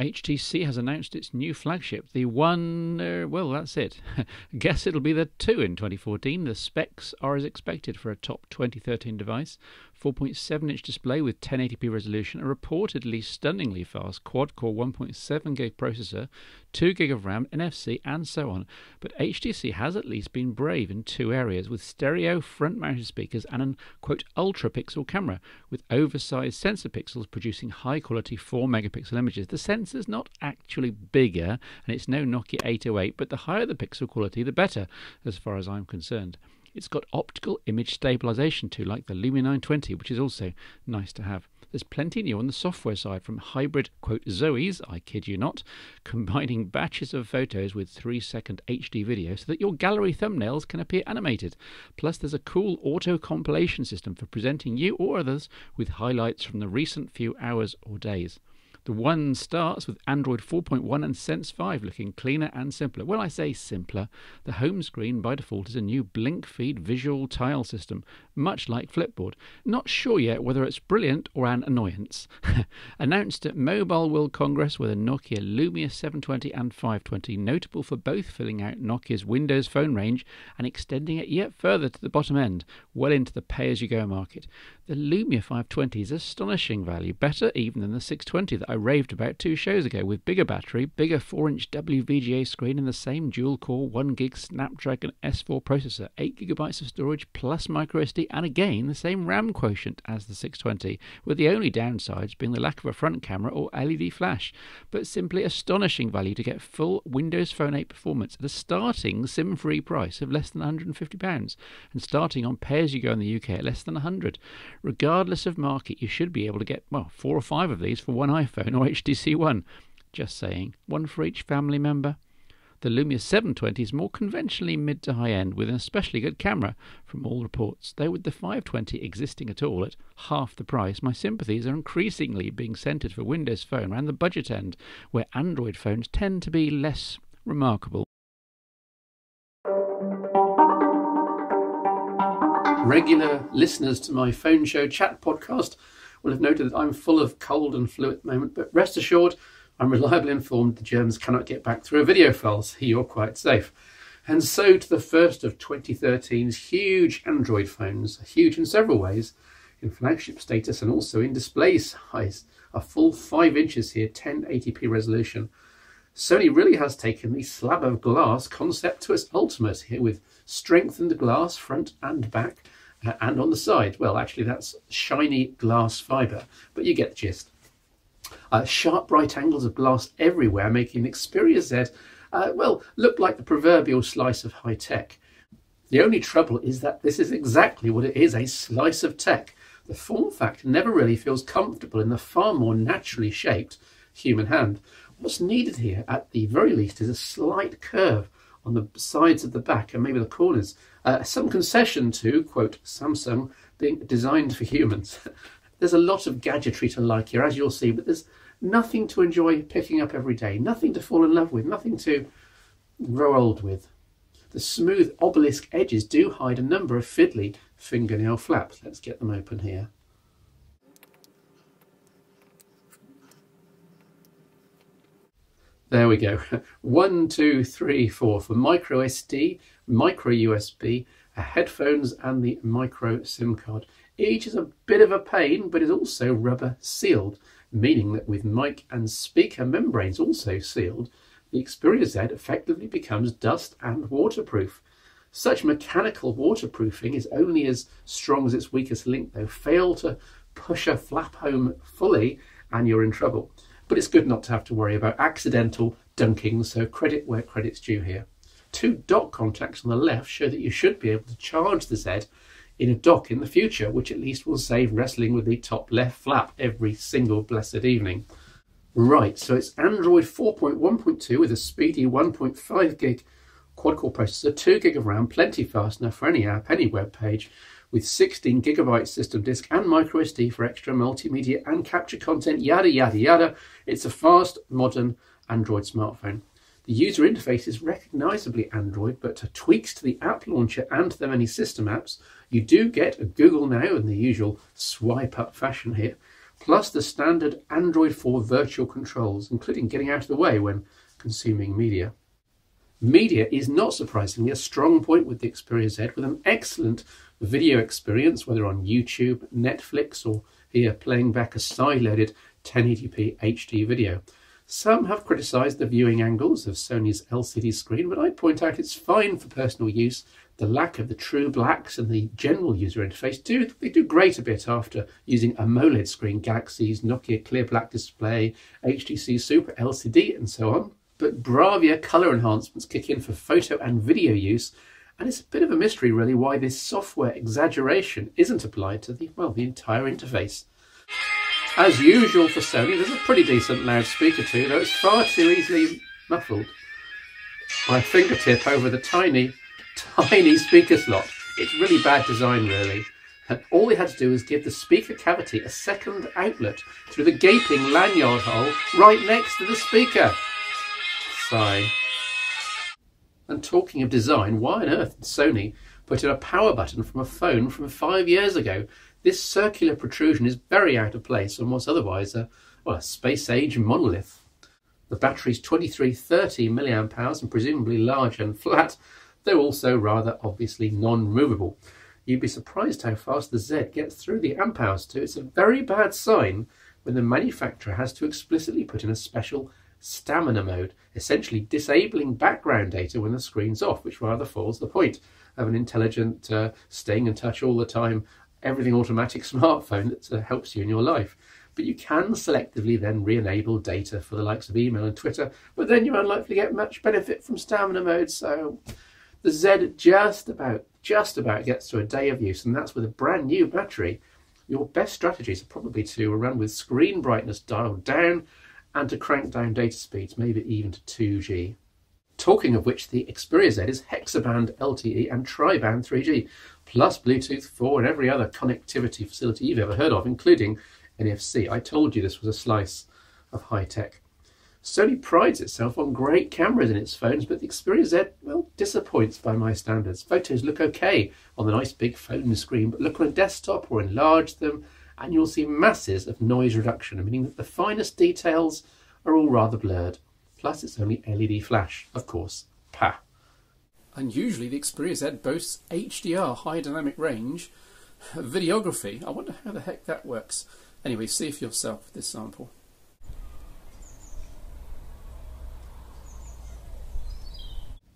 HTC has announced its new flagship, the One, well, that's it. Guess it'll be the 2 in 2014. The specs are as expected for a top 2013 device. 4.7-inch display with 1080p resolution, a reportedly stunningly fast quad-core 1.7 gig processor, 2 gig of RAM, NFC, and so on. But HTC has at least been brave in two areas, with stereo front-mounted speakers and an, quote, ultra-pixel camera, with oversized sensor pixels producing high-quality 4-megapixel images. The sensor's not actually bigger, and it's no Nokia 808, but the higher the pixel quality, the better, as far as I'm concerned. It's got optical image stabilization too, like the Lumia 920, which is also nice to have. There's plenty new on the software side, from hybrid, quote, Zoes, I kid you not, combining batches of photos with 3-second HD video so that your gallery thumbnails can appear animated. Plus there's a cool auto-compilation system for presenting you or others with highlights from the recent few hours or days. The One starts with Android 4.1 and Sense 5 looking cleaner and simpler. Well, I say simpler. The home screen by default is a new blink feed visual tile system, much like Flipboard. Not sure yet whether it's brilliant or an annoyance. Announced at Mobile World Congress were the Nokia Lumia 720 and 520, notable for both filling out Nokia's Windows Phone range and extending it yet further to the bottom end, well into the pay-as-you-go market. The Lumia 520 is astonishing value, better even than the 620 that I raved about 2 shows ago, with bigger battery, bigger 4-inch WVGA screen and the same dual-core 1GB Snapdragon S4 processor, 8GB of storage plus microSD, and again the same RAM quotient as the 620, with the only downsides being the lack of a front camera or LED flash. But simply astonishing value to get full Windows Phone 8 performance at a starting SIM-free price of less than £150, and starting on pay-as-you-go in the UK at less than £100. Regardless of market, you should be able to get, well, 4 or 5 of these for one iPhone or HTC One. Just saying, one for each family member. The Lumia 720 is more conventionally mid to high end, with an especially good camera from all reports. Though with the 520 existing at all at half the price, my sympathies are increasingly being centred for Windows Phone around the budget end, where Android phones tend to be less remarkable. Regular listeners to my Phone Show Chat podcast will have noted that I'm full of cold and flu at the moment, but rest assured, I'm reliably informed the germs cannot get back through a video file, so you're quite safe. And so to the first of 2013's huge Android phones, huge in several ways, in flagship status and also in display size, a full 5 inches here, 1080p resolution. Sony really has taken the slab of glass concept to its ultimate here, with strengthened glass front and back, and on the side. Well, actually that's shiny glass fibre, but you get the gist. Sharp bright angles of glass everywhere, making the Xperia Z, well, look like the proverbial slice of high tech. The only trouble is that this is exactly what it is, a slice of tech. The form factor never really feels comfortable in the far more naturally shaped human hand. What's needed here, at the very least, is a slight curve on the sides of the back and maybe the corners. Some concession to, quote, Samsung being designed for humans. There's a lot of gadgetry to like here, as you'll see, but there's nothing to enjoy picking up every day, nothing to fall in love with, nothing to grow old with. The smooth obelisk edges do hide a number of fiddly fingernail flaps. Let's get them open here. There we go. 1, 2, 3, 4 for micro SD, micro USB, headphones and the micro SIM card. Each is a bit of a pain, but is also rubber sealed, meaning that with mic and speaker membranes also sealed, the Xperia Z effectively becomes dust and waterproof. Such mechanical waterproofing is only as strong as its weakest link though. Fail to push a flap home fully and you're in trouble. But it's good not to have to worry about accidental dunking, so credit where credit's due here. 2 dock contacts on the left show that you should be able to charge the Z in a dock in the future, which at least will save wrestling with the top left flap every single blessed evening. Right, so it's Android 4.1.2 with a speedy 1.5 gig quad-core processor, 2 gig of RAM, plenty fast enough for any app, any web page, with 16 gigabyte system disk and micro SD for extra multimedia and capture content, yada yada yada. It's a fast, modern Android smartphone. The user interface is recognisably Android, but to tweaks to the app launcher and to the many system apps, you do get a Google Now in the usual swipe up fashion here. plus the standard Android 4 virtual controls, including getting out of the way when consuming media. Media is not surprisingly a strong point with the Xperia Z, with an excellent video experience, whether on YouTube, Netflix, or here playing back a side-loaded 1080p HD video. Some have criticised the viewing angles of Sony's LCD screen, but I point out it's fine for personal use. The lack of the true blacks and the general user interface they do great a bit after using AMOLED screen, Galaxy's Nokia clear black display, HTC Super LCD and so on. But Bravia colour enhancements kick in for photo and video use, and it's a bit of a mystery really why this software exaggeration isn't applied to the entire interface. As usual for Sony, there's a pretty decent loudspeaker too, though it's far too easily muffled by a fingertip over the tiny speaker slot. It's really bad design really. All they had to do was give the speaker cavity a second outlet through the gaping lanyard hole right next to the speaker. Sigh. And talking of design, why on earth did Sony put in a power button from a phone from 5 years ago? This circular protrusion is very out of place on what's otherwise a space-age monolith. The battery's 2330 mAh and presumably large and flat, though also rather obviously non-removable. You'd be surprised how fast the Z gets through the amp hours too. It's a very bad sign when the manufacturer has to explicitly put in a special stamina mode, essentially disabling background data when the screen's off, which rather foils the point of an intelligent, staying in touch all the time, everything automatic smartphone that helps you in your life. But you can selectively then re-enable data for the likes of email and Twitter, but then you're unlikely to get much benefit from stamina mode, so the Z just about gets to a day of use, and that's with a brand new battery. Your best strategies are probably to run with screen brightness dialed down and to crank down data speeds, maybe even to 2G. Talking of which, the Xperia Z is hexaband LTE and tri-band 3G, plus Bluetooth 4 and every other connectivity facility you've ever heard of, including NFC. I told you this was a slice of high tech. Sony prides itself on great cameras in its phones, but the Xperia Z, disappoints by my standards. Photos look okay on the nice big phone screen, but look on a desktop or enlarge them, and you'll see masses of noise reduction, meaning that the finest details are all rather blurred. Plus, it's only LED flash, of course. Pah. Unusually, the Xperia Z boasts HDR, high dynamic range, videography. I wonder how the heck that works. Anyway, see for yourself with this sample.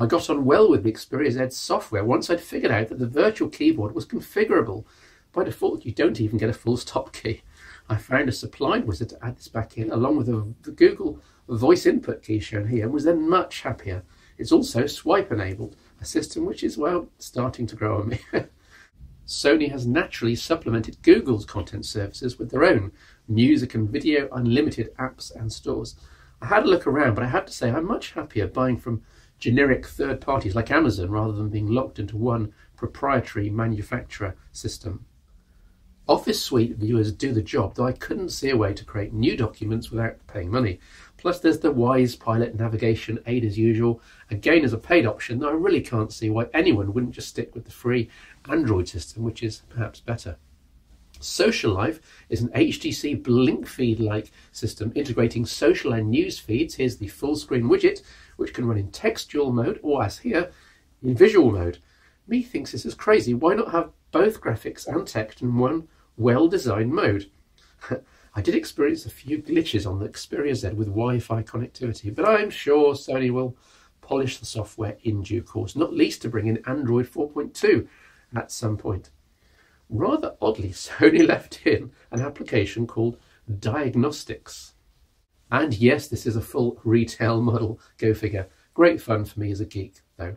I got on well with the Xperia Z software once I'd figured out that the virtual keyboard was configurable. By default, you don't even get a full stop key. I found a supplied wizard to add this back in, along with the Google voice input key shown here, and was then much happier. It's also swipe enabled, a system which is, starting to grow on me. Sony has naturally supplemented Google's content services with their own music and video unlimited apps and stores. I had a look around, but I have to say I'm much happier buying from generic third parties like Amazon rather than being locked into one proprietary manufacturer system. Office Suite viewers do the job, though I couldn't see a way to create new documents without paying money. Plus there's the Wise Pilot navigation aid as usual, again as a paid option, though I really can't see why anyone wouldn't just stick with the free Android system, which is perhaps better. Social Life is an HTC Blink feed-like system integrating social and news feeds. Here's the full screen widget, which can run in textual mode or, as here, in visual mode. Me thinks this is crazy. Why not have both graphics and text in one well-designed mode? I did experience a few glitches on the Xperia Z with Wi-Fi connectivity, but I'm sure Sony will polish the software in due course, not least to bring in Android 4.2 at some point. Rather oddly, Sony left in an application called Diagnostics. And yes, this is a full retail model, go figure. Great fun for me as a geek, though.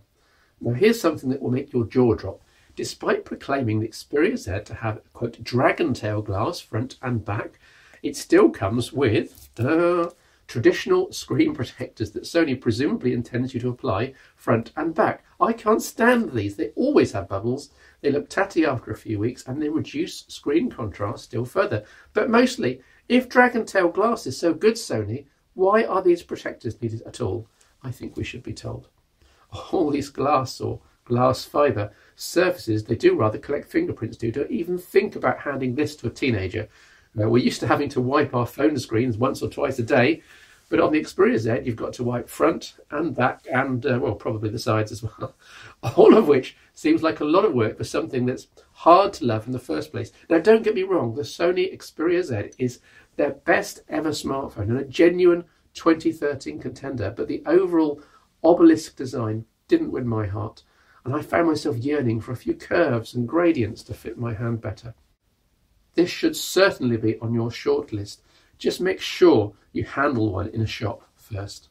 Now here's something that will make your jaw drop. Despite proclaiming the Xperia Z to have, quote, dragon tail glass front and back, it still comes with traditional screen protectors that Sony presumably intends you to apply front and back. I can't stand these. They always have bubbles. They look tatty after a few weeks, and they reduce screen contrast still further. But mostly, if dragon tail glass is so good, Sony, why are these protectors needed at all? I think we should be told. All these glass or glass fibre surfaces, they do rather collect fingerprints, do. Don't even think about handing this to a teenager. We're used to having to wipe our phone screens once or twice a day, but on the Xperia Z, you've got to wipe front and back and, well, probably the sides as well. All of which seems like a lot of work for something that's hard to love in the first place. Now, don't get me wrong, the Sony Xperia Z is their best ever smartphone and a genuine 2013 contender, but the overall obelisk design didn't win my heart, and I found myself yearning for a few curves and gradients to fit my hand better. This should certainly be on your shortlist. Just make sure you handle one in a shop first.